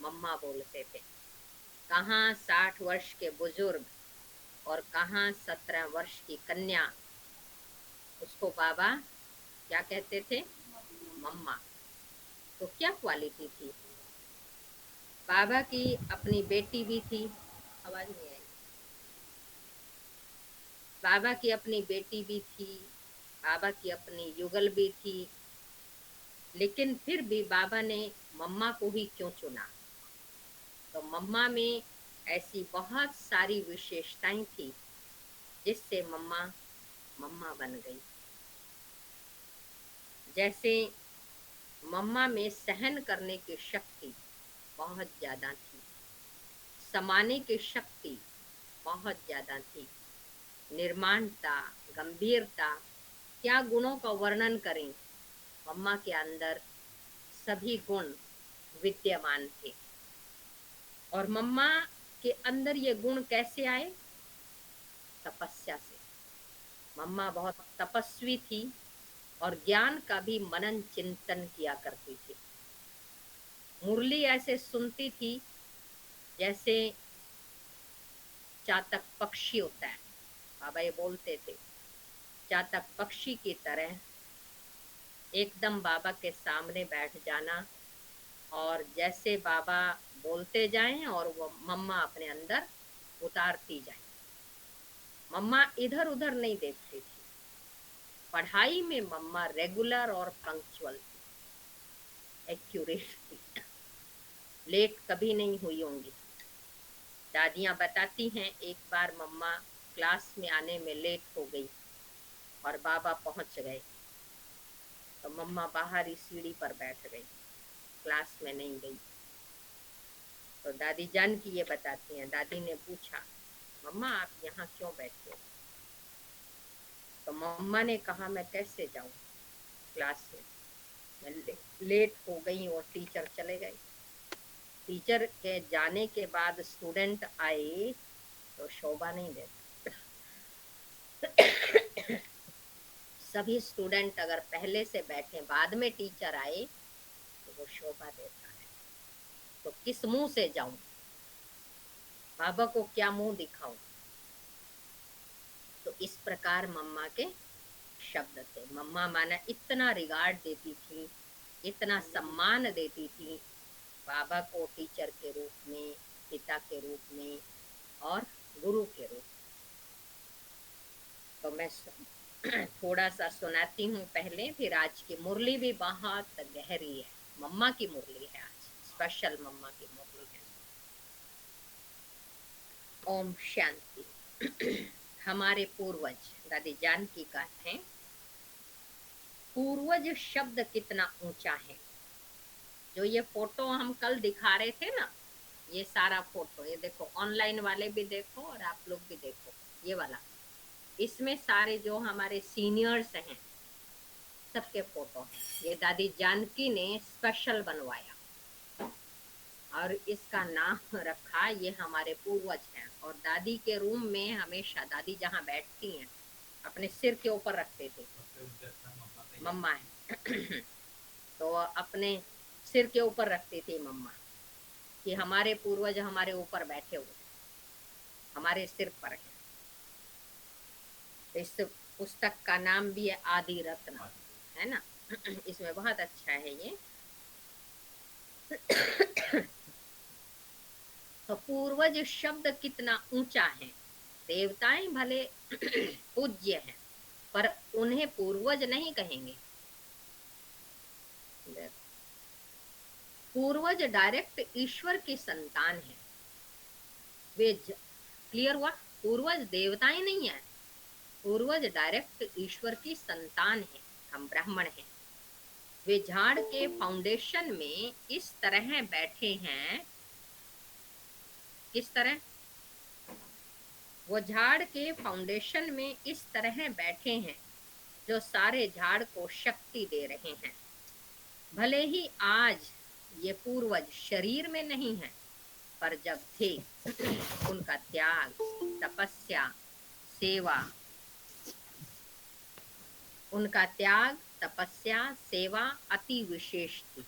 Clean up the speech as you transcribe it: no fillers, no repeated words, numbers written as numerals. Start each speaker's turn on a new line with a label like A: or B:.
A: मम्मा बोलते थे। कहाँ 60 वर्ष के बुजुर्ग और कहाँ 17 वर्ष की कन्या, उसको बाबा क्या कहते थे? मम्मा। तो क्या क्वालिटी थी? बाबा की अपनी बेटी भी थी, आवाज नहीं आई, बाबा की अपनी बेटी भी थी, बाबा की अपनी युगल भी थी, लेकिन फिर भी बाबा ने मम्मा को ही क्यों चुना? तो मम्मा में ऐसी बहुत सारी विशेषताएं थी जिससे मम्मा मम्मा बन गई। जैसे मम्मा में सहन करने की शक्ति बहुत ज्यादा थी, समाने की शक्ति बहुत ज्यादा थी, निर्माणता, गंभीरता, क्या गुणों का वर्णन करें। मम्मा के अंदर सभी गुण विद्यमान थे। और मम्मा के अंदर ये गुण कैसे आए? तपस्या से। मम्मा बहुत तपस्वी थी और ज्ञान का भी मनन चिंतन किया करती थी। मुरली ऐसे सुनती थी जैसे चातक पक्षी होता है, बाबा ये बोलते थे, चातक पक्षी की तरह एकदम बाबा के सामने बैठ जाना, और जैसे बाबा बोलते जाएं और वो मम्मा अपने अंदर उतारती जाए। मम्मा इधर उधर नहीं देखती थी। पढ़ाई में मम्मा रेगुलर और पंक्चुअल थी, एक्यूरेट थी, लेट कभी नहीं हुई होंगी। दादियां बताती हैं एक बार मम्मा क्लास में आने में लेट हो गई और बाबा पहुंच गए, तो मम्मा बाहर ही सीढ़ी पर बैठ गई, क्लास में नहीं गई। तो दादी जान की ये बताती हैं, दादी ने पूछा, मम्मा आप यहाँ क्यों बैठे हो? तो मम्मा ने कहा, मैं कैसे जाऊं क्लास में, मैं लेट हो गई और टीचर चले गए। टीचर के जाने के बाद स्टूडेंट आए तो शोभा नहीं देता। सभी स्टूडेंट अगर पहले से बैठे बाद में टीचर आए तो वो शोभा देता है। तो किस मुंह से जाऊं, बाबा को क्या मुंह दिखाऊं? तो इस प्रकार मम्मा के शब्द थे। मम्मा माना इतना रिगार्ड देती थी, इतना सम्मान देती थी बाबा को, टीचर के रूप में, पिता के रूप में और गुरु के रूप में। तो मैं थोड़ा सा सुनाती हूँ पहले, फिर आज की मुरली भी बहुत गहरी है, मम्मा की मुरली है आज, स्पेशल मम्मा की मुरली है। ओम शांति। हमारे पूर्वज दादी जानकी का है, पूर्वज शब्द कितना ऊंचा है। जो ये फोटो हम कल दिखा रहे थे ना, ये सारा फोटो, ये देखो, ऑनलाइन वाले भी देखो और आप लोग भी देखो, ये वाला, इसमें सारे जो हमारे सीनियर्स हैं सबके फोटो हैं। ये दादी जानकी ने स्पेशल बनवाया और इसका नाम रखा, ये हमारे पूर्वज हैं। और दादी के रूम में हमेशा दादी जहाँ बैठती हैं अपने सिर के ऊपर रखते थे, मम्मा है तो अपने सिर के ऊपर रखती थी मम्मा, कि हमारे पूर्वज हमारे ऊपर बैठे हुए हैं, हमारे सिर पर है। इस पुस्तक का नाम भी है आदि रत्न, है ना। इसमें बहुत अच्छा है ये। तो पूर्वज शब्द कितना ऊंचा है। देवताएं भले पूज्य हैं पर उन्हें पूर्वज नहीं कहेंगे। पूर्वज डायरेक्ट ईश्वर की संतान है। वे क्लियर हुआ, पूर्वज देवताएं नहीं है, पूर्वज डायरेक्ट ईश्वर की संतान है। हम ब्राह्मण हैं। वे झाड़ के फाउंडेशन में इस तरह बैठे हैं, किस तरह? वो झाड़ के फाउंडेशन में इस तरह बैठे हैं जो सारे झाड़ को शक्ति दे रहे हैं। भले ही आज ये पूर्वज शरीर में नहीं है, पर जब थे उनका त्याग, तपस्या, सेवा, उनका त्याग, तपस्या, सेवा अति विशेष थी।